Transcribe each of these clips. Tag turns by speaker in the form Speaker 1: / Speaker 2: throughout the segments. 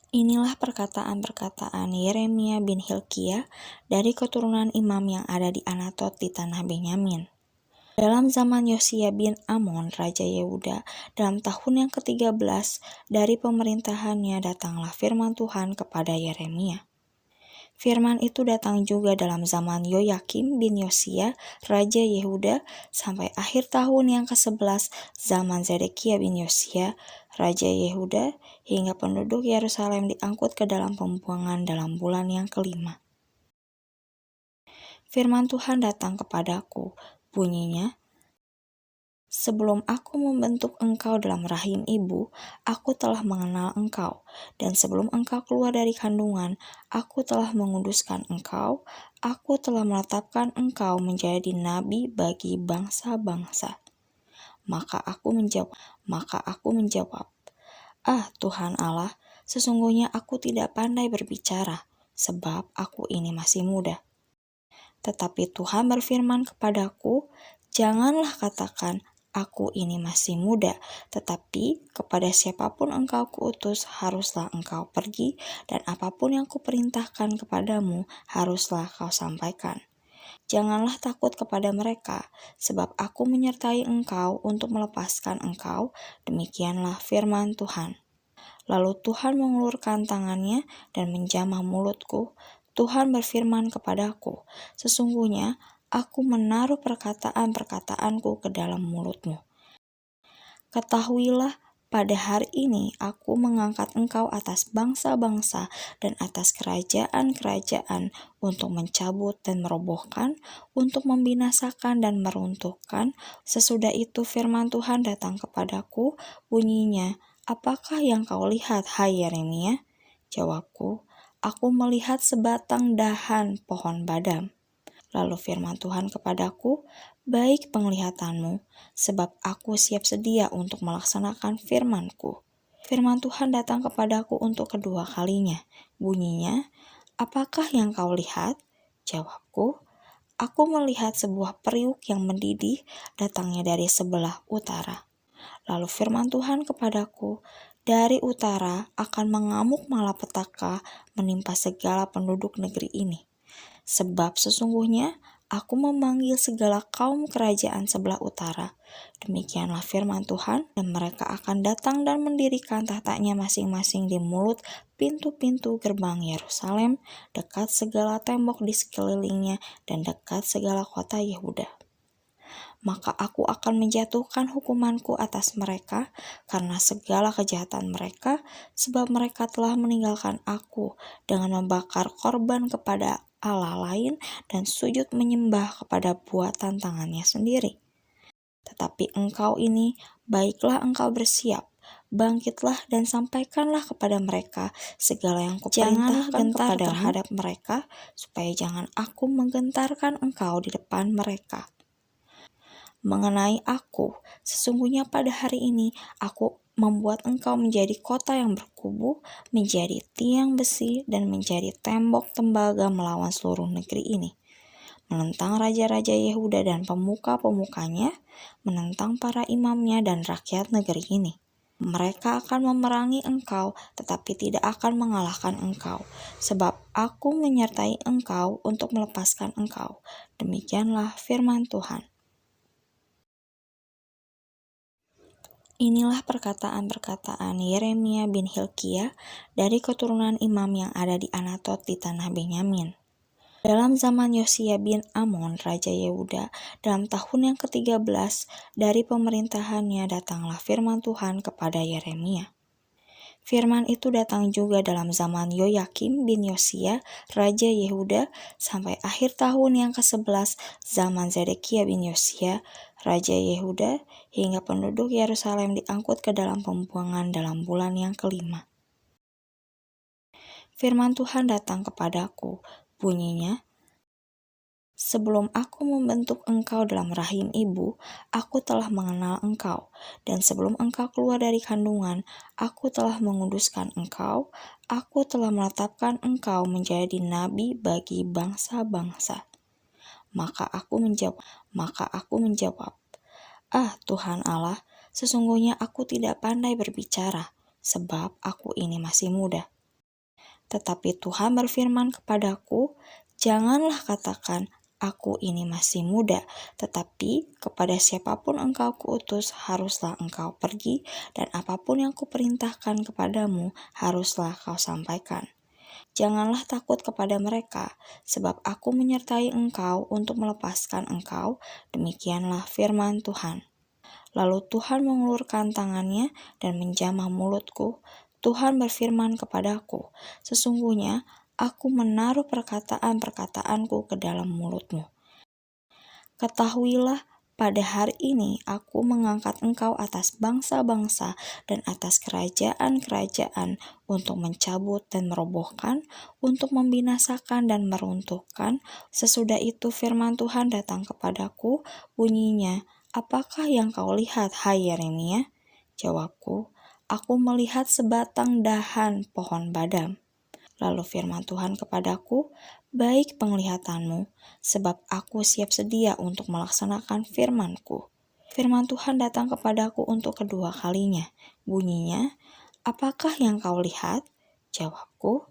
Speaker 1: Inilah perkataan-perkataan Yeremia bin Hilkiah dari keturunan imam yang ada di Anatot di tanah Benyamin. Dalam zaman Yosia bin Amon, Raja Yehuda, dalam tahun yang ke-13 dari pemerintahannya datanglah firman Tuhan kepada Yeremia. Firman itu datang juga dalam zaman Yoyakim bin Yosia, Raja Yehuda, sampai akhir tahun yang ke-11 zaman Zedekia bin Yosia, Raja Yehuda, hingga penduduk Yerusalem diangkut ke dalam pembuangan dalam bulan yang ke-5. Firman Tuhan datang kepadaku, bunyinya, "Sebelum aku membentuk engkau dalam rahim ibu, aku telah mengenal engkau. Dan sebelum engkau keluar dari kandungan, aku telah menguduskan engkau. Aku telah menetapkan engkau menjadi nabi bagi bangsa-bangsa." Maka aku menjawab, "Ah Tuhan Allah, sesungguhnya aku tidak pandai berbicara, sebab aku ini masih muda." Tetapi Tuhan berfirman kepadaku, "Janganlah katakan, aku ini masih muda, tetapi kepada siapapun engkau kuutus haruslah engkau pergi, dan apapun yang kuperintahkan kepadamu haruslah kau sampaikan. Janganlah takut kepada mereka, sebab aku menyertai engkau untuk melepaskan engkau." Demikianlah firman Tuhan. Lalu Tuhan mengulurkan tangannya dan menjamah mulutku. Tuhan berfirman kepadaku, "Sesungguhnya aku menaruh perkataan-perkataanku ke dalam mulutmu. Ketahuilah, pada hari ini aku mengangkat engkau atas bangsa-bangsa dan atas kerajaan-kerajaan untuk mencabut dan merobohkan, untuk membinasakan dan meruntuhkan." Sesudah itu firman Tuhan datang kepadaku, bunyinya, "Apakah yang kau lihat, hai Yeremia?" Jawabku, "Aku melihat sebatang dahan pohon badam." Lalu firman Tuhan kepadaku, "Baik penglihatanmu, sebab aku siap sedia untuk melaksanakan firman-Ku." Firman Tuhan datang kepadaku untuk kedua kalinya. Bunyinya, "Apakah yang kau lihat?" Jawabku, "Aku melihat sebuah periuk yang mendidih datangnya dari sebelah utara." Lalu firman Tuhan kepadaku, "Dari utara akan mengamuk malapetaka menimpa segala penduduk negeri ini. Sebab sesungguhnya aku memanggil segala kaum kerajaan sebelah utara." Demikianlah firman Tuhan, "dan mereka akan datang dan mendirikan tahtanya masing-masing di mulut pintu-pintu gerbang Yerusalem, dekat segala tembok di sekelilingnya dan dekat segala kota Yehuda. Maka aku akan menjatuhkan hukumanku atas mereka karena segala kejahatan mereka, sebab mereka telah meninggalkan aku dengan membakar korban kepada Allah lain dan sujud menyembah kepada buatan tangannya sendiri. Tetapi engkau ini, baiklah engkau bersiap, bangkitlah dan sampaikanlah kepada mereka segala yang kuperintahkan terhadap mereka, supaya jangan aku menggentarkan engkau di depan mereka. Mengenai aku, sesungguhnya pada hari ini aku membuat engkau menjadi kota yang berkubu, menjadi tiang besi, dan menjadi tembok tembaga melawan seluruh negeri ini, menentang raja-raja Yehuda dan pemuka-pemukanya, menentang para imamnya dan rakyat negeri ini. Mereka akan memerangi engkau, tetapi tidak akan mengalahkan engkau, sebab aku menyertai engkau untuk melepaskan engkau." Demikianlah firman Tuhan. Inilah perkataan-perkataan Yeremia bin Hilkiah dari keturunan imam yang ada di Anatot di tanah Benyamin. Dalam zaman Yosia bin Amon, Raja Yehuda, dalam tahun yang ke-13 dari pemerintahannya datanglah firman Tuhan kepada Yeremia. Firman itu datang juga dalam zaman Yoyakim bin Yosia, Raja Yehuda, sampai akhir tahun yang ke-11 zaman Zedekia bin Yosia, Raja Yehuda, hingga penduduk Yerusalem diangkut ke dalam pembuangan dalam bulan yang ke-5. Firman Tuhan datang kepadaku, bunyinya, "Sebelum aku membentuk engkau dalam rahim ibu, aku telah mengenal engkau. Dan sebelum engkau keluar dari kandungan, aku telah menguduskan engkau. Aku telah menetapkan engkau menjadi nabi bagi bangsa-bangsa." Maka aku menjawab, "Ah Tuhan Allah, sesungguhnya aku tidak pandai berbicara, sebab aku ini masih muda." Tetapi Tuhan berfirman kepadaku, janganlah katakan, aku ini masih muda, tetapi kepada siapapun engkau kuutus, haruslah engkau pergi, dan apapun yang kuperintahkan kepadamu, haruslah kau sampaikan. Janganlah takut kepada mereka, sebab aku menyertai engkau untuk melepaskan engkau, demikianlah firman Tuhan. Lalu Tuhan mengulurkan tangannya dan menjamah mulutku. Tuhan berfirman kepadaku, sesungguhnya aku menaruh perkataan-perkataanku ke dalam mulutmu. Ketahuilah, pada hari ini aku mengangkat engkau atas bangsa-bangsa dan atas kerajaan-kerajaan untuk mencabut dan merobohkan, untuk membinasakan dan meruntuhkan. Sesudah itu firman Tuhan datang kepadaku, bunyinya, apakah yang kau lihat, hai Yeremia? Jawabku, aku melihat sebatang dahan pohon badam. Lalu firman Tuhan kepadaku, baik penglihatanmu, sebab aku siap sedia untuk melaksanakan firman-Ku. Firman Tuhan datang kepadaku untuk kedua kalinya. Bunyinya, apakah yang kau lihat? Jawabku,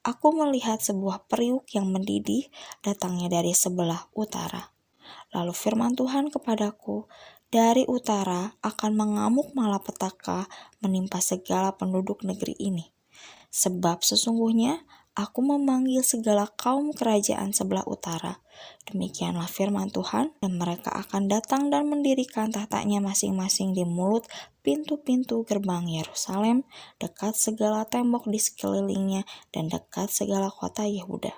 Speaker 1: aku melihat sebuah periuk yang mendidih datangnya dari sebelah utara. Lalu firman Tuhan kepadaku, dari utara akan mengamuk malapetaka menimpa segala penduduk negeri ini. Sebab sesungguhnya aku memanggil segala kaum kerajaan sebelah utara. Demikianlah firman Tuhan, dan mereka akan datang dan mendirikan tahtanya masing-masing di mulut pintu-pintu gerbang Yerusalem, dekat segala tembok di sekelilingnya dan dekat segala kota Yehuda.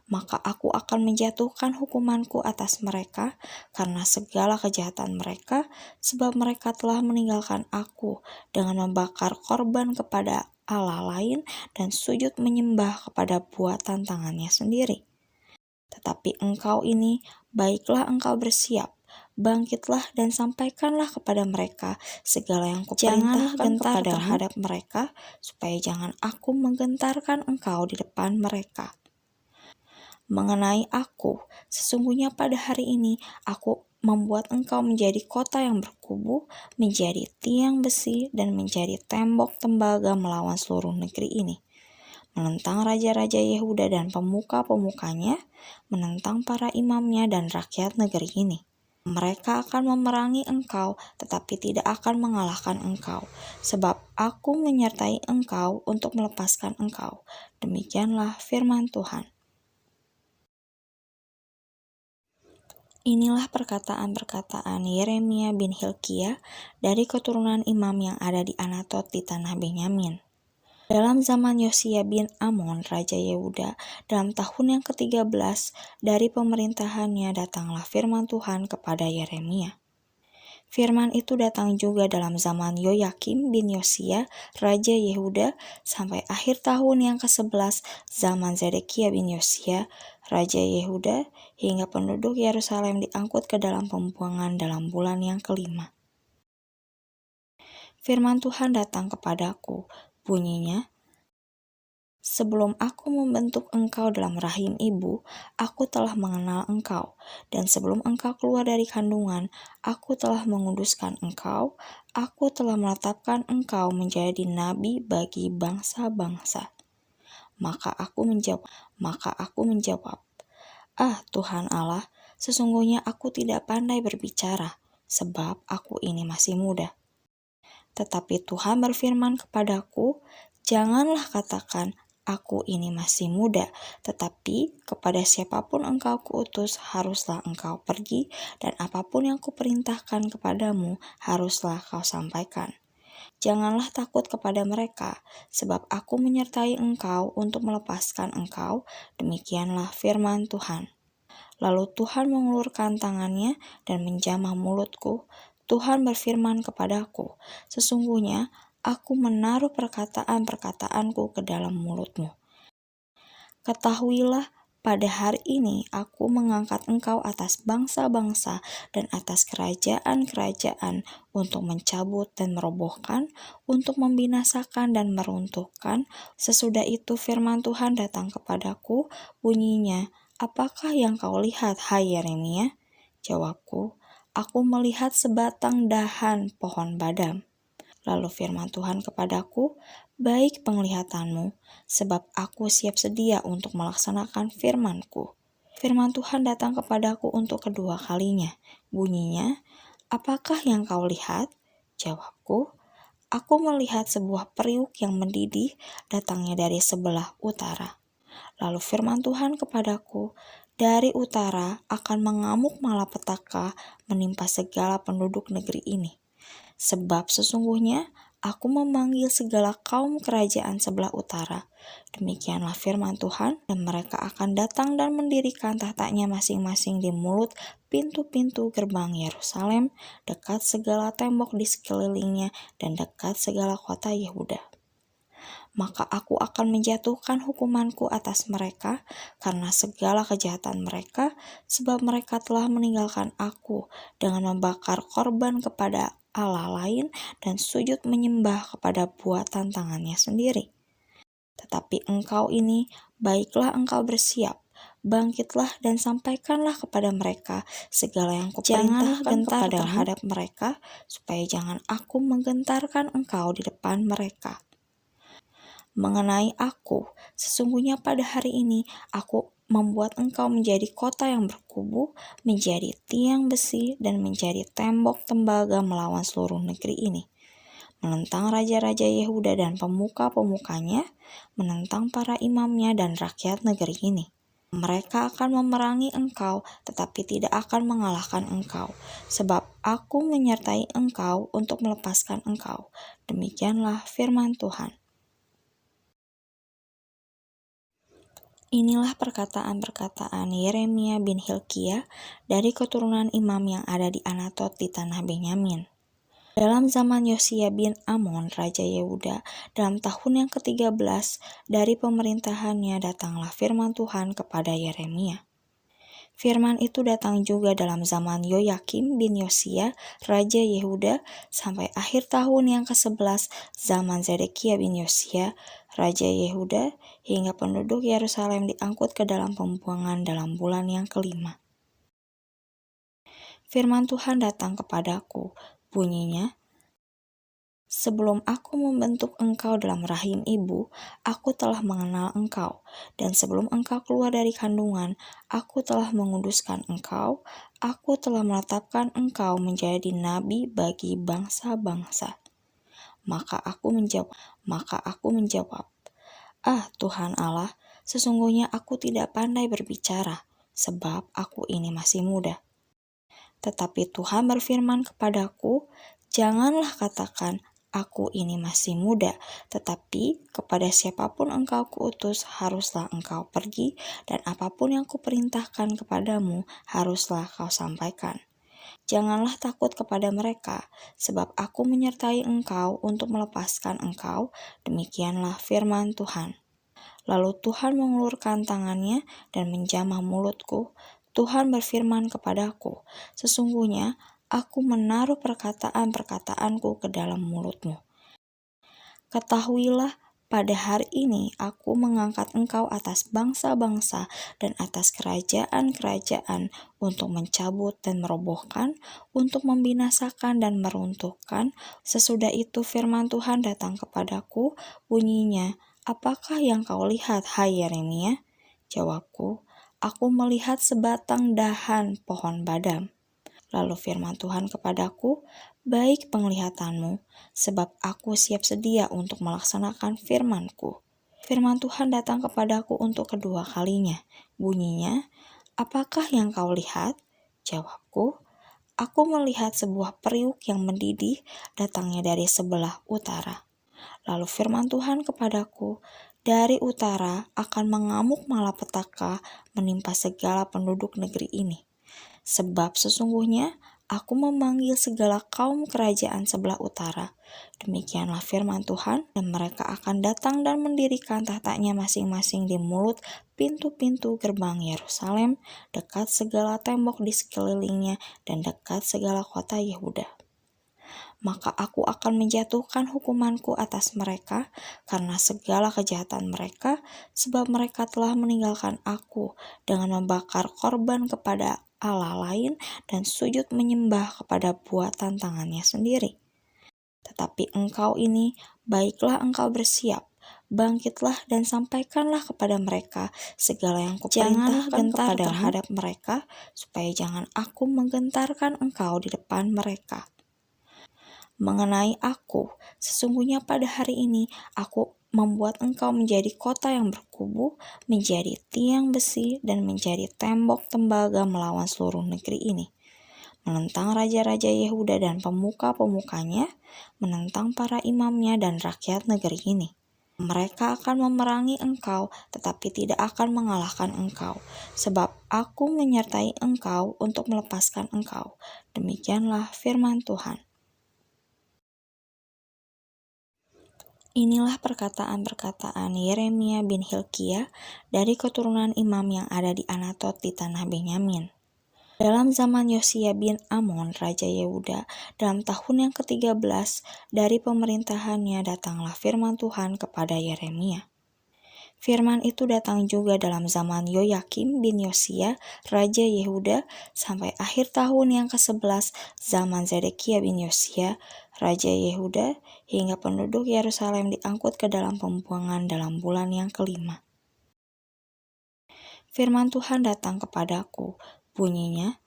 Speaker 1: Maka aku akan menjatuhkan hukumanku atas mereka karena segala kejahatan mereka, sebab mereka telah meninggalkan aku dengan membakar korban kepada Allah lain dan sujud menyembah kepada buatan tangannya sendiri. Tetapi engkau ini, baiklah engkau bersiap, bangkitlah dan sampaikanlah kepada mereka segala yang kuperintahkan kepadamu terhadap mereka, supaya jangan aku menggentarkan engkau di depan mereka. Mengenai aku, sesungguhnya pada hari ini aku membuat engkau menjadi kota yang berkubu, menjadi tiang besi, dan menjadi tembok tembaga melawan seluruh negeri ini. Menentang raja-raja Yehuda dan pemuka-pemukanya, menentang para imamnya dan rakyat negeri ini. Mereka akan memerangi engkau, tetapi tidak akan mengalahkan engkau, sebab aku menyertai engkau untuk melepaskan engkau. Demikianlah firman Tuhan. Inilah perkataan-perkataan Yeremia bin Hilkiah dari keturunan imam yang ada di Anatot di tanah Benyamin. Dalam zaman Yosia bin Amon, Raja Yehuda, dalam tahun yang ke-13 dari pemerintahannya datanglah firman Tuhan kepada Yeremia. Firman itu datang juga dalam zaman Yoyakim bin Yosia, Raja Yehuda, sampai akhir tahun yang ke-11 zaman Zedekia bin Yosia, Raja Yehuda, hingga penduduk Yerusalem diangkut ke dalam pembuangan dalam bulan yang ke-5. Firman Tuhan datang kepadaku, bunyinya, sebelum aku membentuk engkau dalam rahim ibu, aku telah mengenal engkau. Dan sebelum engkau keluar dari kandungan, aku telah menguduskan engkau. Aku telah menetapkan engkau menjadi nabi bagi bangsa-bangsa. Maka aku menjawab, ah Tuhan Allah, sesungguhnya aku tidak pandai berbicara, sebab aku ini masih muda. Tetapi Tuhan berfirman kepadaku, janganlah katakan, aku ini masih muda, tetapi kepada siapapun engkau kuutus, haruslah engkau pergi, dan apapun yang kuperintahkan kepadamu, haruslah kau sampaikan. Janganlah takut kepada mereka, sebab aku menyertai engkau untuk melepaskan engkau, demikianlah firman Tuhan. Lalu Tuhan mengulurkan tangannya dan menjamah mulutku. Tuhan berfirman kepadaku, sesungguhnya aku menaruh perkataan-perkataanku ke dalam mulutmu. Ketahuilah, pada hari ini aku mengangkat engkau atas bangsa-bangsa dan atas kerajaan-kerajaan untuk mencabut dan merobohkan, untuk membinasakan dan meruntuhkan. Sesudah itu firman Tuhan datang kepadaku, bunyinya, apakah yang kau lihat, hai Yeremia? Jawabku, aku melihat sebatang dahan pohon badam. Lalu firman Tuhan kepadaku, baik penglihatanmu, sebab aku siap sedia untuk melaksanakan firman-Ku. Firman Tuhan datang kepadaku untuk kedua kalinya. Bunyinya, apakah yang kau lihat? Jawabku, aku melihat sebuah periuk yang mendidih datangnya dari sebelah utara. Lalu firman Tuhan kepadaku, dari utara akan mengamuk malapetaka menimpa segala penduduk negeri ini. Sebab sesungguhnya aku memanggil segala kaum kerajaan sebelah utara. Demikianlah firman Tuhan, dan mereka akan datang dan mendirikan tahtanya masing-masing di mulut pintu-pintu gerbang Yerusalem, dekat segala tembok di sekelilingnya, dan dekat segala kota Yehuda. Maka aku akan menjatuhkan hukumanku atas mereka karena segala kejahatan mereka, sebab mereka telah meninggalkan aku dengan membakar korban kepada Allah lain dan sujud menyembah kepada buatan tangannya sendiri. Tetapi engkau ini, baiklah engkau bersiap, bangkitlah dan sampaikanlah kepada mereka segala yang kuperintahkan kepadamu terhadap mereka, supaya jangan aku menggentarkan engkau di depan mereka. Mengenai aku, sesungguhnya pada hari ini aku membuat engkau menjadi kota yang berkubu, menjadi tiang besi, dan menjadi tembok tembaga melawan seluruh negeri ini. Menentang raja-raja Yehuda dan pemuka-pemukanya, menentang para imamnya dan rakyat negeri ini. Mereka akan memerangi engkau, tetapi tidak akan mengalahkan engkau, sebab aku menyertai engkau untuk melepaskan engkau. Demikianlah firman Tuhan. Inilah perkataan-perkataan Yeremia bin Hilkiah dari keturunan imam yang ada di Anatot di tanah Benyamin. Dalam zaman Yosia bin Amon, Raja Yehuda, dalam tahun yang ke-13 dari pemerintahannya datanglah firman Tuhan kepada Yeremia. Firman itu datang juga dalam zaman Yoyakim bin Yosia, Raja Yehuda, sampai akhir tahun yang ke-11 zaman Zedekia bin Yosia, Raja Yehuda, hingga penduduk Yerusalem diangkut ke dalam pembuangan dalam bulan yang ke-5. Firman Tuhan datang kepadaku, bunyinya, sebelum aku membentuk engkau dalam rahim ibu, aku telah mengenal engkau. Dan sebelum engkau keluar dari kandungan, aku telah menguduskan engkau. Aku telah menetapkan engkau menjadi nabi bagi bangsa-bangsa. Maka aku menjawab, ah Tuhan Allah, sesungguhnya aku tidak pandai berbicara, sebab aku ini masih muda. Tetapi Tuhan berfirman kepadaku, janganlah katakan, aku ini masih muda, tetapi kepada siapapun engkau kuutus, haruslah engkau pergi, dan apapun yang kuperintahkan kepadamu, haruslah kau sampaikan. Janganlah takut kepada mereka, sebab aku menyertai engkau untuk melepaskan engkau, demikianlah firman Tuhan. Lalu Tuhan mengulurkan tangannya dan menjamah mulutku. Tuhan berfirman kepadaku, sesungguhnya aku menaruh perkataan-perkataanku ke dalam mulutmu. Ketahuilah, pada hari ini aku mengangkat engkau atas bangsa-bangsa dan atas kerajaan-kerajaan untuk mencabut dan merobohkan, untuk membinasakan dan meruntuhkan. Sesudah itu firman Tuhan datang kepadaku, bunyinya, apakah yang kau lihat, hai Yeremia? Jawabku, aku melihat sebatang dahan pohon badam. Lalu firman Tuhan kepadaku, baik penglihatanmu, sebab aku siap sedia untuk melaksanakan firman-Ku. Firman Tuhan datang kepadaku untuk kedua kalinya. Bunyinya, apakah yang kau lihat? Jawabku, aku melihat sebuah periuk yang mendidih datangnya dari sebelah utara. Lalu firman Tuhan kepadaku, dari utara akan mengamuk malapetaka menimpa segala penduduk negeri ini. Sebab sesungguhnya aku memanggil segala kaum kerajaan sebelah utara. Demikianlah firman Tuhan, dan mereka akan datang dan mendirikan tahtanya masing-masing di mulut pintu-pintu gerbang Yerusalem, dekat segala tembok di sekelilingnya, dan dekat segala kota Yehuda. Maka aku akan menjatuhkan hukumanku atas mereka karena segala kejahatan mereka, sebab mereka telah meninggalkan aku dengan membakar korban kepada Allah lain dan sujud menyembah kepada buatan tangannya sendiri. Tetapi engkau ini, baiklah engkau bersiap, bangkitlah dan sampaikanlah kepada mereka segala yang kuperintahkan terhadap mereka, supaya jangan aku menggentarkan engkau di depan mereka. Mengenai aku, sesungguhnya pada hari ini aku membuat engkau menjadi kota yang berkubu, menjadi tiang besi, dan menjadi tembok tembaga melawan seluruh negeri ini, menentang raja-raja Yehuda dan pemuka-pemukanya, menentang para imamnya dan rakyat negeri ini. Mereka akan memerangi engkau, tetapi tidak akan mengalahkan engkau, sebab aku menyertai engkau untuk melepaskan engkau. Demikianlah firman Tuhan. Inilah perkataan-perkataan Yeremia bin Hilkiah dari keturunan imam yang ada di Anatot di tanah Benyamin. Dalam zaman Yosia bin Amon, Raja Yehuda, dalam tahun yang ke-13 dari pemerintahannya datanglah firman Tuhan kepada Yeremia. Firman itu datang juga dalam zaman Yoyakim bin Yosia, Raja Yehuda, sampai akhir tahun yang ke-11 zaman Zedekia bin Yosia, Raja Yehuda, hingga penduduk Yerusalem diangkut ke dalam pembuangan dalam bulan yang ke-5. Firman Tuhan datang kepadaku, bunyinya,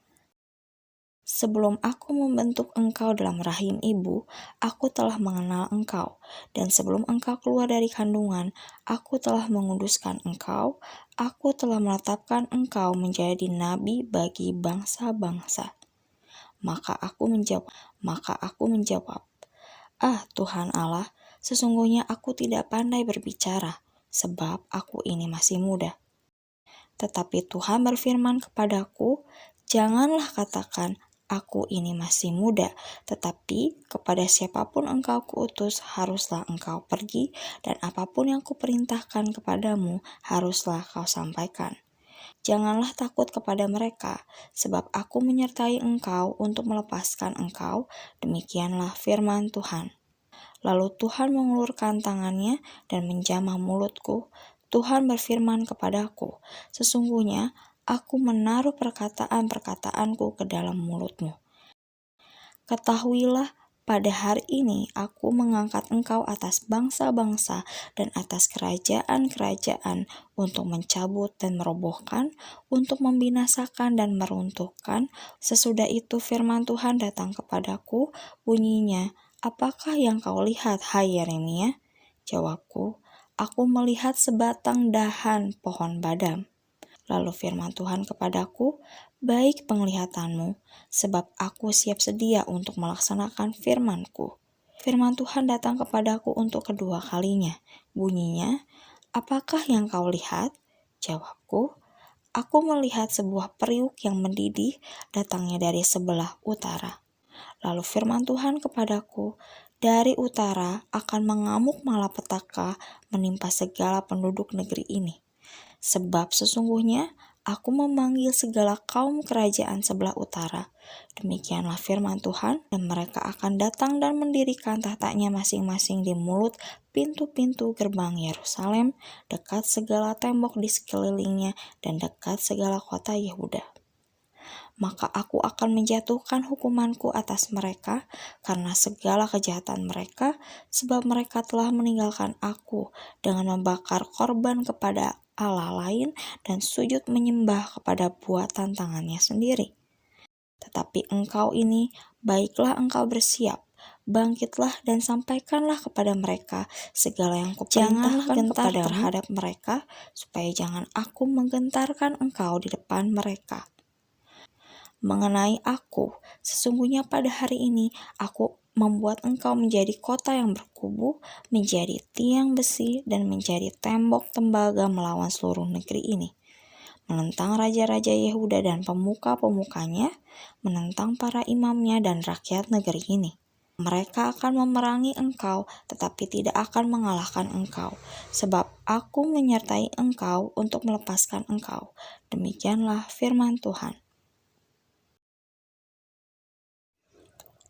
Speaker 1: sebelum aku membentuk engkau dalam rahim ibu, aku telah mengenal engkau. Dan sebelum engkau keluar dari kandungan, aku telah menguduskan engkau. Aku telah menetapkan engkau menjadi nabi bagi bangsa-bangsa. Maka aku menjawab, Ah Tuhan Allah, sesungguhnya aku tidak pandai berbicara, sebab aku ini masih muda. Tetapi Tuhan berfirman kepadaku, janganlah katakan, aku ini masih muda, tetapi kepada siapapun engkau kuutus, haruslah engkau pergi, dan apapun yang kuperintahkan kepadamu, haruslah kau sampaikan. Janganlah takut kepada mereka, sebab aku menyertai engkau untuk melepaskan engkau, demikianlah firman Tuhan. Lalu Tuhan mengulurkan tangannya dan menjamah mulutku. Tuhan berfirman kepadaku, sesungguhnya aku menaruh perkataan-perkataanku ke dalam mulutmu. Ketahuilah, pada hari ini aku mengangkat engkau atas bangsa-bangsa dan atas kerajaan-kerajaan untuk mencabut dan merobohkan, untuk membinasakan dan meruntuhkan. Sesudah itu firman Tuhan datang kepadaku, bunyinya, apakah yang kau lihat, hai Yeremia? Jawabku, aku melihat sebatang dahan pohon badam. Lalu firman Tuhan kepadaku, baik penglihatanmu, sebab aku siap sedia untuk melaksanakan firman-Ku. Firman Tuhan datang kepadaku untuk kedua kalinya. Bunyinya, apakah yang kau lihat? Jawabku, aku melihat sebuah periuk yang mendidih datangnya dari sebelah utara. Lalu firman Tuhan kepadaku, dari utara akan mengamuk malapetaka menimpa segala penduduk negeri ini. Sebab sesungguhnya aku memanggil segala kaum kerajaan sebelah utara. Demikianlah firman Tuhan, dan mereka akan datang dan mendirikan tahtanya masing-masing di mulut pintu-pintu gerbang Yerusalem, dekat segala tembok di sekelilingnya, dan dekat segala kota Yehuda. Maka aku akan menjatuhkan hukumanku atas mereka karena segala kejahatan mereka, sebab mereka telah meninggalkan aku dengan membakar korban kepada Allah lain dan sujud menyembah kepada buatan tangannya sendiri. Tetapi engkau ini, baiklah engkau bersiap, bangkitlah dan sampaikanlah kepada mereka segala yang kuperintahkan terhadap mereka, supaya jangan aku menggentarkan engkau di depan mereka. Mengenai aku, sesungguhnya pada hari ini aku membuat engkau menjadi kota yang berkubu, menjadi tiang besi, dan menjadi tembok tembaga melawan seluruh negeri ini, menentang raja-raja Yehuda dan pemuka-pemukanya, menentang para imamnya dan rakyat negeri ini. Mereka akan memerangi engkau, tetapi tidak akan mengalahkan engkau, sebab aku menyertai engkau untuk melepaskan engkau. Demikianlah firman Tuhan.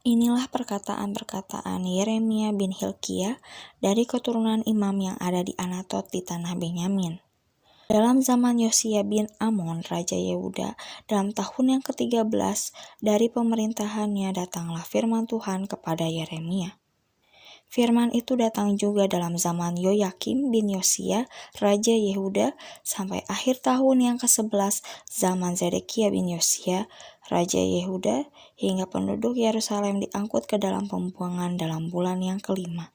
Speaker 1: Inilah perkataan-perkataan Yeremia bin Hilkiah dari keturunan imam yang ada di Anatot di tanah Benyamin. Dalam zaman Yosia bin Amon, Raja Yehuda, dalam tahun yang ke-13 dari pemerintahannya datanglah firman Tuhan kepada Yeremia. Firman itu datang juga dalam zaman Yoyakim bin Yosia, Raja Yehuda, sampai akhir tahun yang ke-11 zaman Zedekia bin Yosia, Raja Yehuda, hingga penduduk Yerusalem diangkut ke dalam pembuangan dalam bulan yang ke-5.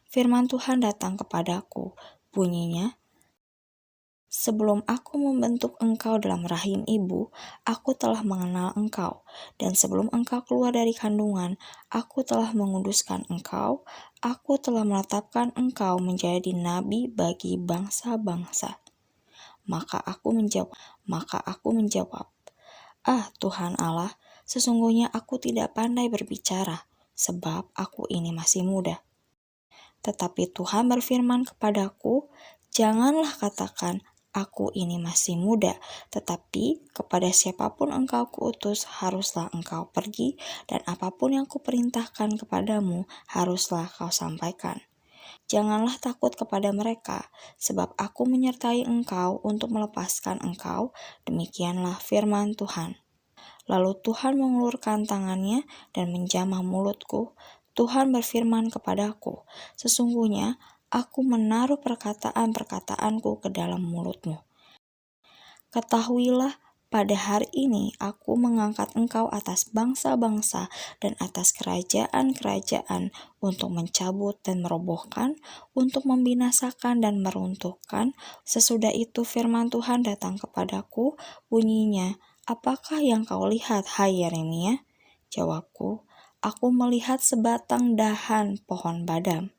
Speaker 1: Firman Tuhan datang kepadaku, bunyinya, "Sebelum aku membentuk engkau dalam rahim ibu, aku telah mengenal engkau. Dan sebelum engkau keluar dari kandungan, aku telah menguduskan engkau. Aku telah menetapkan engkau menjadi nabi bagi bangsa-bangsa." Maka aku menjawab, "Ah Tuhan Allah, sesungguhnya aku tidak pandai berbicara, sebab aku ini masih muda." Tetapi Tuhan berfirman kepadaku, "Janganlah katakan, aku ini masih muda, tetapi kepada siapapun engkau kuutus, haruslah engkau pergi, dan apapun yang kuperintahkan kepadamu, haruslah kau sampaikan. Janganlah takut kepada mereka, sebab aku menyertai engkau untuk melepaskan engkau." Demikianlah firman Tuhan. Lalu Tuhan mengulurkan tangannya dan menjamah mulutku. Tuhan berfirman kepadaku, "Sesungguhnya aku menaruh perkataan-perkataanku ke dalam mulutmu. Ketahuilah, pada hari ini aku mengangkat engkau atas bangsa-bangsa dan atas kerajaan-kerajaan untuk mencabut dan merobohkan, untuk membinasakan dan meruntuhkan." Sesudah itu firman Tuhan datang kepadaku, bunyinya, "Apakah yang kau lihat, hai Yeremia?" Jawabku, "Aku melihat sebatang dahan pohon badam."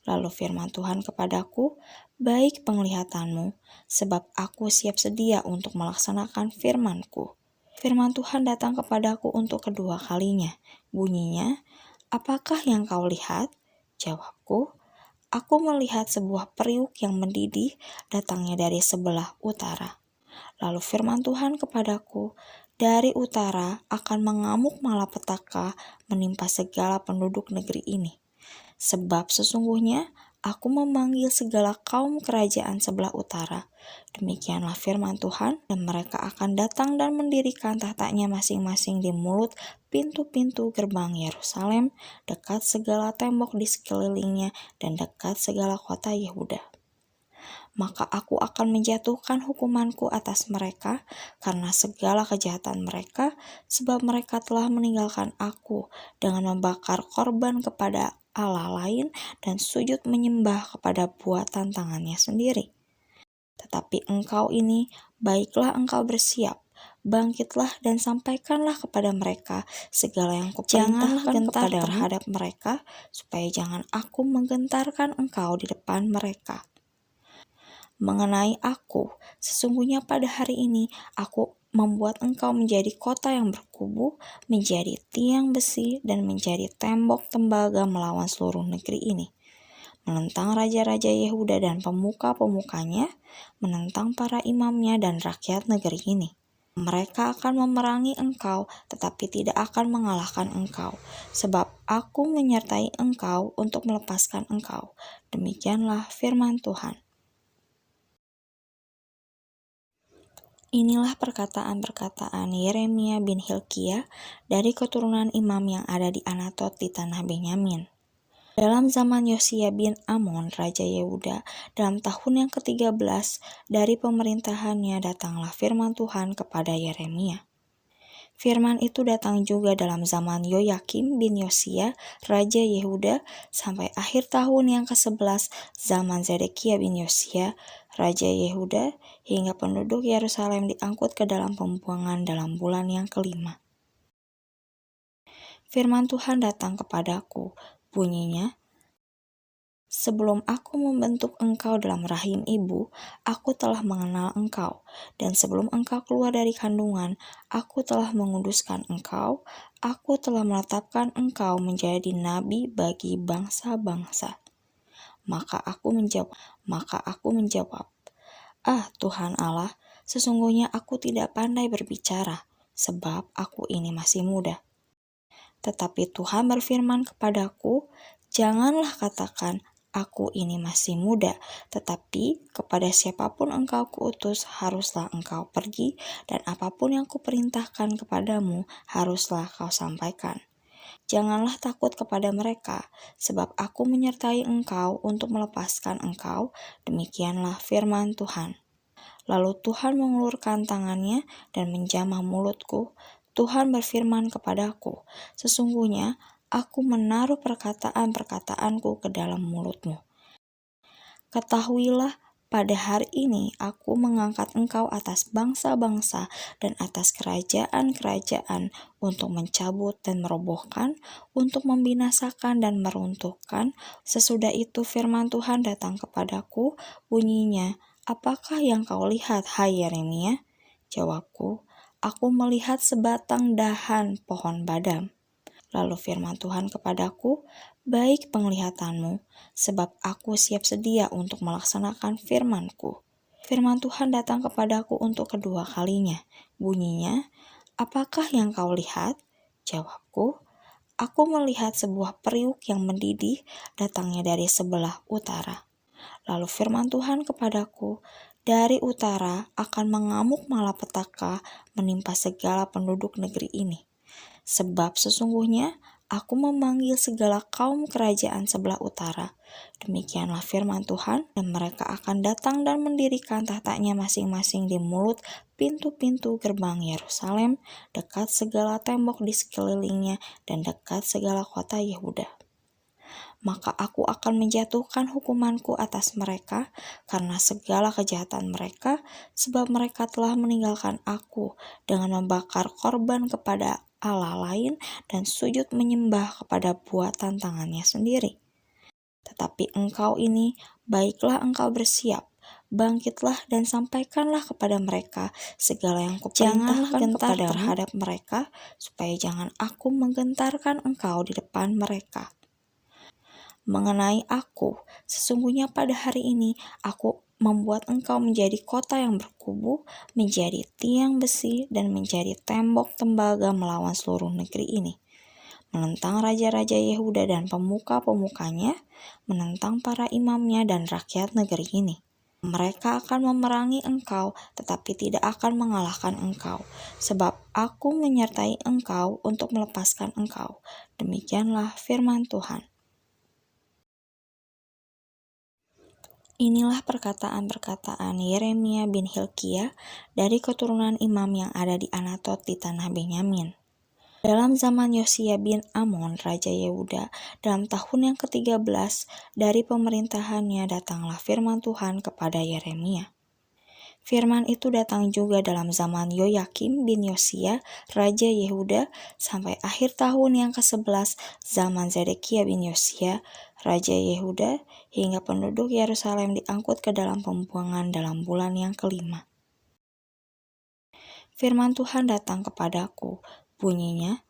Speaker 1: Lalu firman Tuhan kepadaku, "Baik penglihatanmu, sebab aku siap sedia untuk melaksanakan firman-Ku." Firman Tuhan datang kepadaku untuk kedua kalinya. Bunyinya, "Apakah yang kau lihat?" Jawabku, "Aku melihat sebuah periuk yang mendidih datangnya dari sebelah utara." Lalu firman Tuhan kepadaku, "Dari utara akan mengamuk malapetaka menimpa segala penduduk negeri ini. Sebab sesungguhnya aku memanggil segala kaum kerajaan sebelah utara." Demikianlah firman Tuhan, "dan mereka akan datang dan mendirikan tahtanya masing-masing di mulut pintu-pintu gerbang Yerusalem, dekat segala tembok di sekelilingnya dan dekat segala kota Yehuda. Maka aku akan menjatuhkan hukumanku atas mereka karena segala kejahatan mereka, sebab mereka telah meninggalkan aku dengan membakar korban kepada Allah lain dan sujud menyembah kepada buatan tangannya sendiri. Tetapi engkau ini, baiklah engkau bersiap, bangkitlah dan sampaikanlah kepada mereka segala yang kuperintahkan kepadamu terhadap mereka, supaya jangan aku menggentarkan engkau di depan mereka. Mengenai aku, sesungguhnya pada hari ini aku membuat engkau menjadi kota yang berkubu, menjadi tiang besi, dan menjadi tembok tembaga melawan seluruh negeri ini, menentang raja-raja Yehuda dan pemuka-pemukanya, menentang para imamnya dan rakyat negeri ini. Mereka akan memerangi engkau, tetapi tidak akan mengalahkan engkau, sebab aku menyertai engkau untuk melepaskan engkau." Demikianlah firman Tuhan. Inilah perkataan-perkataan Yeremia bin Hilkia dari keturunan imam yang ada di Anatot di tanah Benyamin. Dalam zaman Yosia bin Amon, Raja Yehuda, dalam tahun yang ke-13 dari pemerintahannya, datanglah firman Tuhan kepada Yeremia. Firman itu datang juga dalam zaman Yoyakim bin Yosia, Raja Yehuda, sampai akhir tahun yang ke-11 zaman Zedekia bin Yosia, Raja Yehuda, hingga penduduk Yerusalem diangkut ke dalam pembuangan dalam bulan yang ke-5. Firman Tuhan datang kepadaku, bunyinya, "Sebelum aku membentuk engkau dalam rahim ibu, aku telah mengenal engkau. Dan sebelum engkau keluar dari kandungan, aku telah menguduskan engkau. Aku telah menetapkan engkau menjadi nabi bagi bangsa-bangsa." Maka aku menjawab, "Ah Tuhan Allah, sesungguhnya aku tidak pandai berbicara, sebab aku ini masih muda." Tetapi Tuhan berfirman kepadaku, "Janganlah katakan, aku ini masih muda, tetapi kepada siapapun engkau kuutus, haruslah engkau pergi, dan apapun yang kuperintahkan kepadamu, haruslah kau sampaikan. Janganlah takut kepada mereka, sebab aku menyertai engkau untuk melepaskan engkau. Demikianlah firman Tuhan. Lalu Tuhan mengulurkan tangannya dan menjamah mulutku. Tuhan berfirman kepadaku, sesungguhnya aku menaruh perkataan-perkataanku ke dalam mulutmu. Ketahuilah, pada hari ini aku mengangkat engkau atas bangsa-bangsa dan atas kerajaan-kerajaan untuk mencabut dan merobohkan, untuk membinasakan dan meruntuhkan. Sesudah itu firman Tuhan datang kepadaku, bunyinya, "Apakah yang kau lihat, hai Yeremia?" Jawabku, "Aku melihat sebatang dahan pohon badam." Lalu firman Tuhan kepadaku, "Baik penglihatanmu, sebab aku siap sedia untuk melaksanakan firman-Ku." Firman Tuhan datang kepadaku untuk kedua kalinya. Bunyinya, "Apakah yang kau lihat?" Jawabku, "Aku melihat sebuah periuk yang mendidih datangnya dari sebelah utara." Lalu firman Tuhan kepadaku, "Dari utara akan mengamuk malapetaka menimpa segala penduduk negeri ini. Sebab sesungguhnya aku memanggil segala kaum kerajaan sebelah utara." Demikianlah firman Tuhan, dan mereka akan datang dan mendirikan tahtanya masing-masing di mulut pintu-pintu gerbang Yerusalem, dekat segala tembok di sekelilingnya dan dekat segala kota Yehuda. Maka aku akan menjatuhkan hukumanku atas mereka karena segala kejahatan mereka, sebab mereka telah meninggalkan aku dengan membakar korban kepada Allah lain dan sujud menyembah kepada buatan tangannya sendiri. Tetapi engkau ini, baiklah engkau bersiap, bangkitlah dan sampaikanlah kepada mereka segala yang kuperintahkan kepadamu terhadap mereka, supaya jangan aku menggentarkan engkau di depan mereka. Mengenai aku, sesungguhnya pada hari ini aku membuat engkau menjadi kota yang berkubu, menjadi tiang besi, dan menjadi tembok tembaga melawan seluruh negeri ini, menentang raja-raja Yehuda dan pemuka-pemukanya, menentang para imamnya dan rakyat negeri ini. Mereka akan memerangi engkau, tetapi tidak akan mengalahkan engkau, sebab aku menyertai engkau untuk melepaskan engkau. Demikianlah firman Tuhan. Inilah perkataan-perkataan Yeremia bin Hilkiah dari keturunan imam yang ada di Anatot di tanah Benyamin. Dalam zaman Yosia bin Amon, Raja Yehuda, dalam tahun yang ke-13 dari pemerintahannya, datanglah firman Tuhan kepada Yeremia. Firman itu datang juga dalam zaman Yoyakim bin Yosia, Raja Yehuda, sampai akhir tahun yang ke-11 zaman Zedekia bin Yosia, Raja Yehuda, hingga penduduk Yerusalem diangkut ke dalam pembuangan dalam bulan yang ke-5. Firman Tuhan datang kepadaku, bunyinya,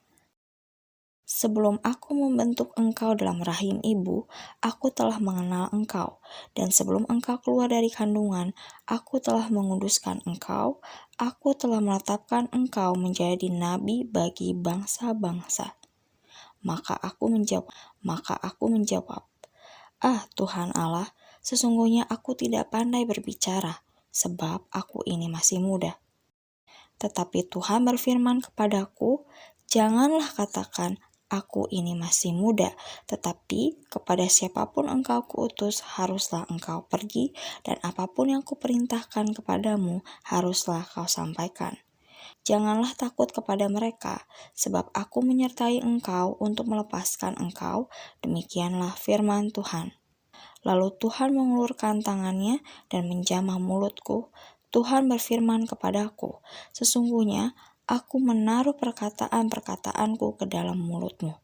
Speaker 1: "Sebelum aku membentuk engkau dalam rahim ibu, aku telah mengenal engkau, dan sebelum engkau keluar dari kandungan, aku telah menguduskan engkau, aku telah menetapkan engkau menjadi nabi bagi bangsa-bangsa." Maka aku menjawab, "Ah Tuhan Allah, sesungguhnya aku tidak pandai berbicara, sebab aku ini masih muda." Tetapi Tuhan berfirman kepadaku, "Janganlah katakan, aku ini masih muda, tetapi kepada siapapun engkau kuutus, haruslah engkau pergi, dan apapun yang kuperintahkan kepadamu, haruslah kau sampaikan. Janganlah takut kepada mereka, sebab aku menyertai engkau untuk melepaskan engkau." Demikianlah firman Tuhan. Lalu Tuhan mengulurkan tangannya dan menjamah mulutku. Tuhan berfirman kepadaku, "Sesungguhnya aku menaruh perkataan-perkataanku ke dalam mulutmu.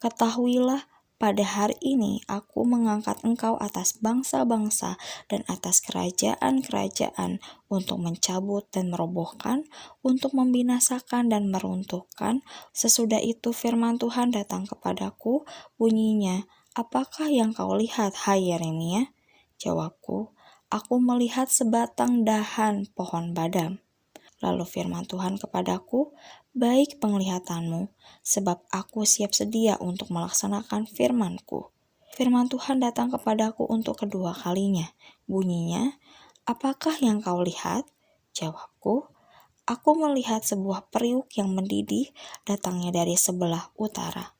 Speaker 1: Ketahuilah, pada hari ini aku mengangkat engkau atas bangsa-bangsa dan atas kerajaan-kerajaan untuk mencabut dan merobohkan, untuk membinasakan dan meruntuhkan." Sesudah itu firman Tuhan datang kepadaku, bunyinya, "Apakah yang kau lihat, hai Yeremia?" Jawabku, "Aku melihat sebatang dahan pohon badam." Lalu firman Tuhan kepadaku, "Baik penglihatanmu, sebab aku siap sedia untuk melaksanakan firman-Ku." Firman Tuhan datang kepadaku untuk kedua kalinya. Bunyinya, "Apakah yang kau lihat?" Jawabku, aku melihat sebuah periuk yang mendidih datangnya dari sebelah utara.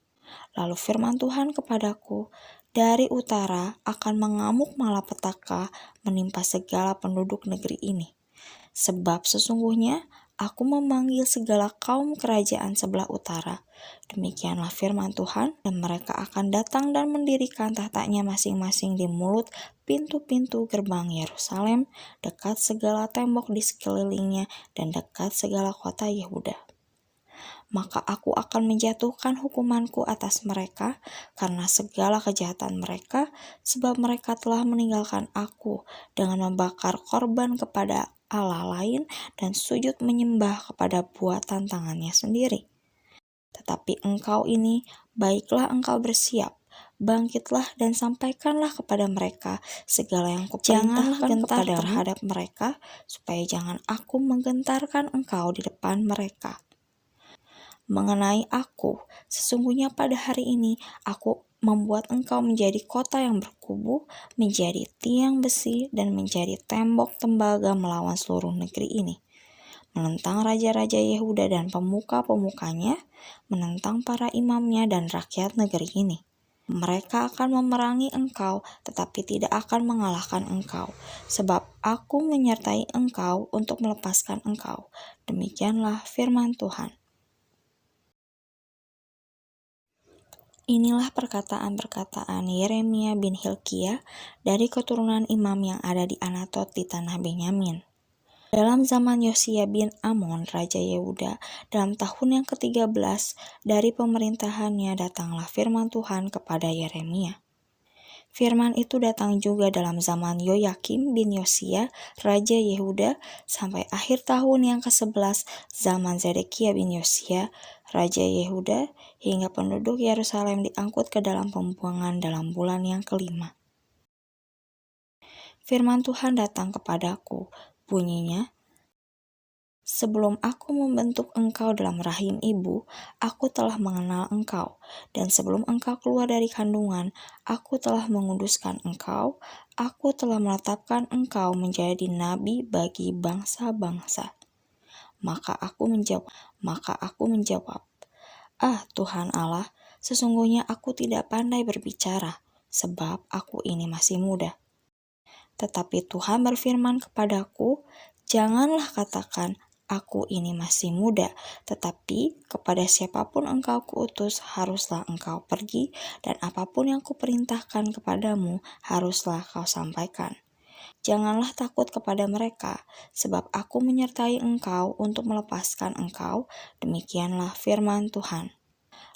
Speaker 1: Lalu firman Tuhan kepadaku, dari utara akan mengamuk malapetaka menimpa segala penduduk negeri ini. Sebab sesungguhnya aku memanggil segala kaum kerajaan sebelah utara. Demikianlah firman Tuhan, dan mereka akan datang dan mendirikan tahtanya masing-masing di mulut pintu-pintu gerbang Yerusalem, dekat segala tembok di sekelilingnya dan dekat segala kota Yehuda. Maka aku akan menjatuhkan hukumanku atas mereka karena segala kejahatan mereka, sebab mereka telah meninggalkan aku dengan membakar korban kepada Allah lain dan sujud menyembah kepada buatan tangannya sendiri. Tetapi engkau ini, baiklah engkau bersiap, bangkitlah dan sampaikanlah kepada mereka segala yang kuperintahkan kepada terhadap mereka, supaya jangan aku menggentarkan engkau di depan mereka. Mengenai aku, sesungguhnya pada hari ini aku membuat engkau menjadi kota yang berkubu, menjadi tiang besi, dan menjadi tembok tembaga melawan seluruh negeri ini. Menentang raja-raja Yehuda dan pemuka-pemukanya, menentang para imamnya dan rakyat negeri ini. Mereka akan memerangi engkau, tetapi tidak akan mengalahkan engkau, sebab aku menyertai engkau untuk melepaskan engkau. Demikianlah firman Tuhan. Inilah perkataan-perkataan Yeremia bin Hilkiah dari keturunan imam yang ada di Anatot di tanah Benyamin. Dalam zaman Yosia bin Amon, Raja Yehuda, dalam tahun yang ke-13 dari pemerintahannya datanglah firman Tuhan kepada Yeremia. Firman itu datang juga dalam zaman Yoyakim bin Yosia, Raja Yehuda, sampai akhir tahun yang ke-11 zaman Zedekia bin Yosia, Raja Yehuda, hingga penduduk Yerusalem diangkut ke dalam pembuangan dalam bulan yang ke-5. Firman Tuhan datang kepadaku, bunyinya, sebelum aku membentuk engkau dalam rahim ibu, aku telah mengenal engkau. Dan sebelum engkau keluar dari kandungan, aku telah menguduskan engkau. Aku telah menetapkan engkau menjadi nabi bagi bangsa-bangsa. Maka aku menjawab, Ah Tuhan Allah, sesungguhnya aku tidak pandai berbicara, sebab aku ini masih muda. Tetapi Tuhan berfirman kepadaku, janganlah katakan, aku ini masih muda, tetapi kepada siapapun engkau kuutus, haruslah engkau pergi, dan apapun yang kuperintahkan kepadamu, haruslah kau sampaikan. Janganlah takut kepada mereka, sebab aku menyertai engkau untuk melepaskan engkau, demikianlah firman Tuhan.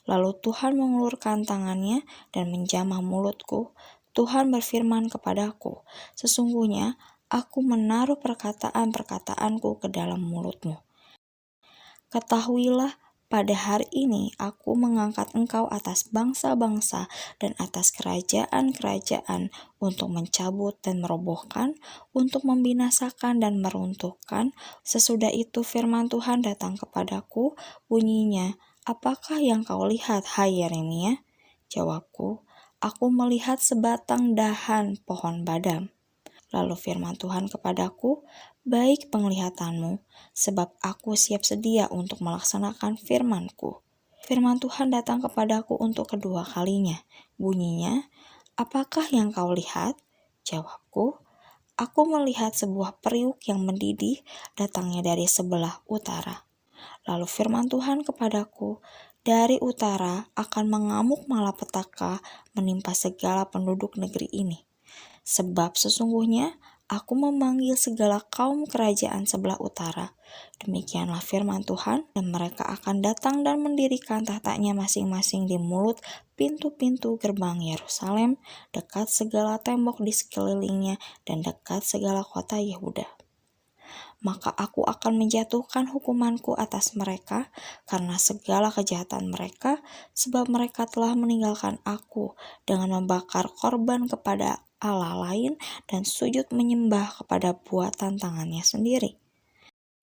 Speaker 1: Lalu Tuhan mengulurkan tangannya dan menjamah mulutku. Tuhan berfirman kepadaku, sesungguhnya aku menaruh perkataan-perkataanku ke dalam mulutmu. Ketahuilah, pada hari ini aku mengangkat engkau atas bangsa-bangsa dan atas kerajaan-kerajaan untuk mencabut dan merobohkan, untuk membinasakan dan meruntuhkan. Sesudah itu firman Tuhan datang kepadaku, bunyinya, apakah yang kau lihat, hai Yeremia? Jawabku, aku melihat sebatang dahan pohon badam. Lalu firman Tuhan kepadaku, baik penglihatanmu, sebab aku siap sedia untuk melaksanakan firman-Ku. Firman Tuhan datang kepadaku untuk kedua kalinya. Bunyinya, apakah yang kau lihat? Jawabku, aku melihat sebuah periuk yang mendidih datangnya dari sebelah utara. Lalu firman Tuhan kepadaku, dari utara akan mengamuk malapetaka menimpa segala penduduk negeri ini. Sebab sesungguhnya aku memanggil segala kaum kerajaan sebelah utara. Demikianlah firman Tuhan, dan mereka akan datang dan mendirikan tahtanya masing-masing di mulut pintu-pintu gerbang Yerusalem, dekat segala tembok di sekelilingnya dan dekat segala kota Yehuda. Maka aku akan menjatuhkan hukumanku atas mereka karena segala kejahatan mereka, sebab mereka telah meninggalkan aku dengan membakar korban kepada Allah lain dan sujud menyembah kepada buatan tangannya sendiri.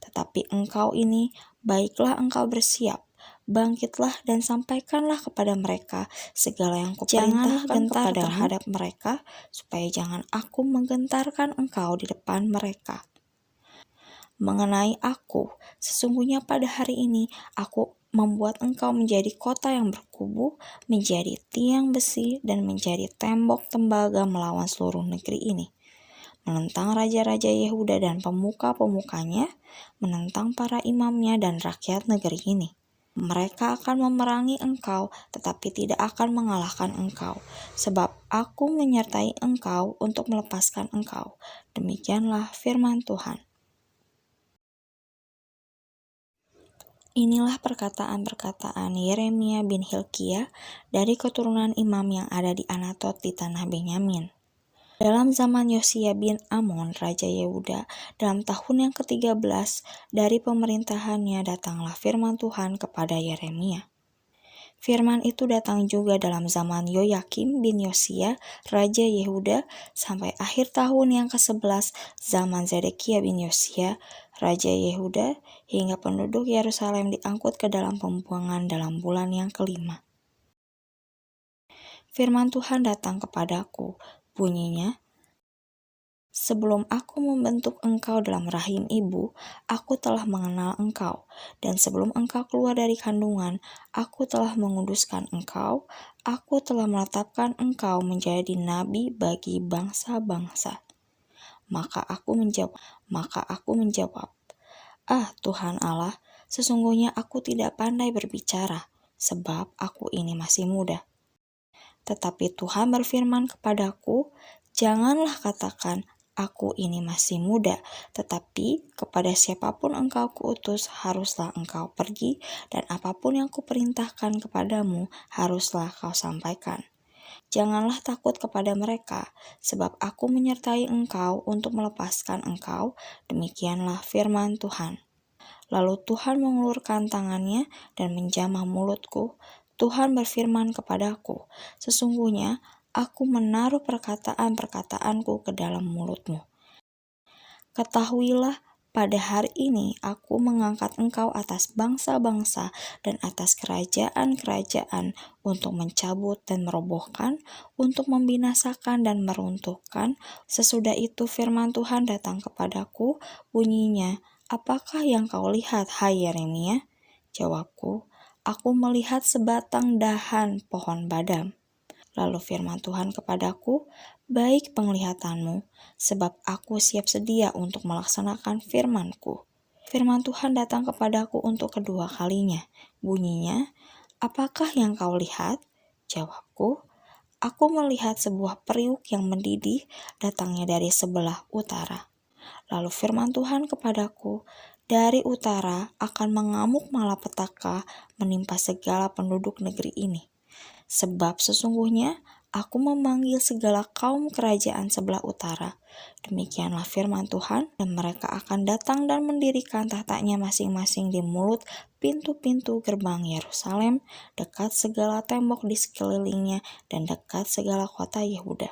Speaker 1: Tetapi engkau ini, baiklah engkau bersiap, bangkitlah dan sampaikanlah kepada mereka segala yang kuperintahkan kepada terhadap mereka, supaya jangan aku menggentarkan engkau di depan mereka. Mengenai aku, sesungguhnya pada hari ini aku membuat engkau menjadi kota yang berkubu, menjadi tiang besi, dan menjadi tembok tembaga melawan seluruh negeri ini. Menentang raja-raja Yehuda dan pemuka-pemukanya, menentang para imamnya dan rakyat negeri ini. Mereka akan memerangi engkau, tetapi tidak akan mengalahkan engkau, sebab aku menyertai engkau untuk melepaskan engkau. Demikianlah firman Tuhan. Inilah perkataan-perkataan Yeremia bin Hilkiah dari keturunan imam yang ada di Anatot di tanah Benyamin. Dalam zaman Yosia bin Amon, Raja Yehuda, dalam tahun yang ke-13 dari pemerintahannya datanglah firman Tuhan kepada Yeremia. Firman itu datang juga dalam zaman Yoyakim bin Yosia, Raja Yehuda, sampai akhir tahun yang ke-11 zaman Zedekia bin Yosia, Raja Yehuda, hingga penduduk Yerusalem diangkut ke dalam pembuangan dalam bulan yang ke-5. Firman Tuhan datang kepadaku, bunyinya, sebelum aku membentuk engkau dalam rahim ibu, aku telah mengenal engkau. Dan sebelum engkau keluar dari kandungan, aku telah menguduskan engkau. Aku telah menetapkan engkau menjadi nabi bagi bangsa-bangsa. Maka aku menjawab, Ah Tuhan Allah, sesungguhnya aku tidak pandai berbicara, sebab aku ini masih muda. Tetapi Tuhan berfirman kepadaku, janganlah katakan, aku ini masih muda, tetapi kepada siapapun engkau kuutus, haruslah engkau pergi, dan apapun yang kuperintahkan kepadamu, haruslah kau sampaikan. Janganlah takut kepada mereka, sebab aku menyertai engkau untuk melepaskan engkau, demikianlah firman Tuhan. Lalu Tuhan mengulurkan tangannya dan menjamah mulutku. Tuhan berfirman kepadaku, sesungguhnya aku menaruh perkataan-perkataanku ke dalam mulutmu. Ketahuilah, pada hari ini aku mengangkat engkau atas bangsa-bangsa dan atas kerajaan-kerajaan untuk mencabut dan merobohkan, untuk membinasakan dan meruntuhkan. Sesudah itu firman Tuhan datang kepadaku, bunyinya, apakah yang kau lihat, hai Yeremia? Jawabku, aku melihat sebatang dahan pohon badam. Lalu firman Tuhan kepadaku, baik penglihatanmu, sebab aku siap sedia untuk melaksanakan firman-Ku. Firman Tuhan datang kepadaku untuk kedua kalinya. Bunyinya, apakah yang kau lihat? Jawabku, aku melihat sebuah periuk yang mendidih datangnya dari sebelah utara. Lalu firman Tuhan kepadaku, dari utara akan mengamuk malapetaka menimpa segala penduduk negeri ini. Sebab sesungguhnya aku memanggil segala kaum kerajaan sebelah utara. Demikianlah firman Tuhan, dan mereka akan datang dan mendirikan tahtanya masing-masing di mulut pintu-pintu gerbang Yerusalem, dekat segala tembok di sekelilingnya, dan dekat segala kota Yehuda.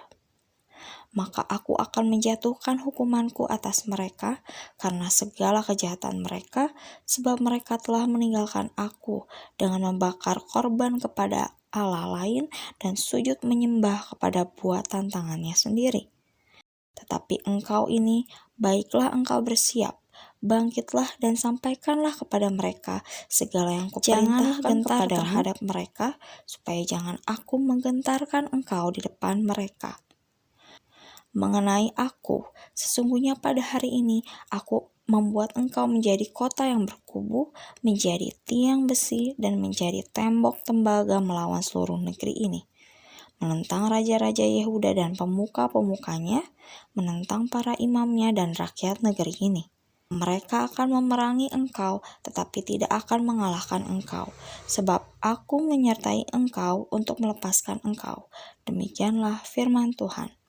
Speaker 1: Maka aku akan menjatuhkan hukumanku atas mereka karena segala kejahatan mereka, sebab mereka telah meninggalkan aku dengan membakar korban kepada Allah lain dan sujud menyembah kepada buatan tangannya sendiri. Tetapi engkau ini, baiklah engkau bersiap, bangkitlah dan sampaikanlah kepada mereka segala yang kuperintahkan kepada terhadap mereka, supaya jangan aku menggentarkan engkau di depan mereka. Mengenai aku, sesungguhnya pada hari ini aku membuat engkau menjadi kota yang berkubu, menjadi tiang besi, dan menjadi tembok tembaga melawan seluruh negeri ini. Menentang raja-raja Yehuda dan pemuka-pemukanya, menentang para imamnya dan rakyat negeri ini. Mereka akan memerangi engkau, tetapi tidak akan mengalahkan engkau, sebab aku menyertai engkau untuk melepaskan engkau. Demikianlah firman Tuhan.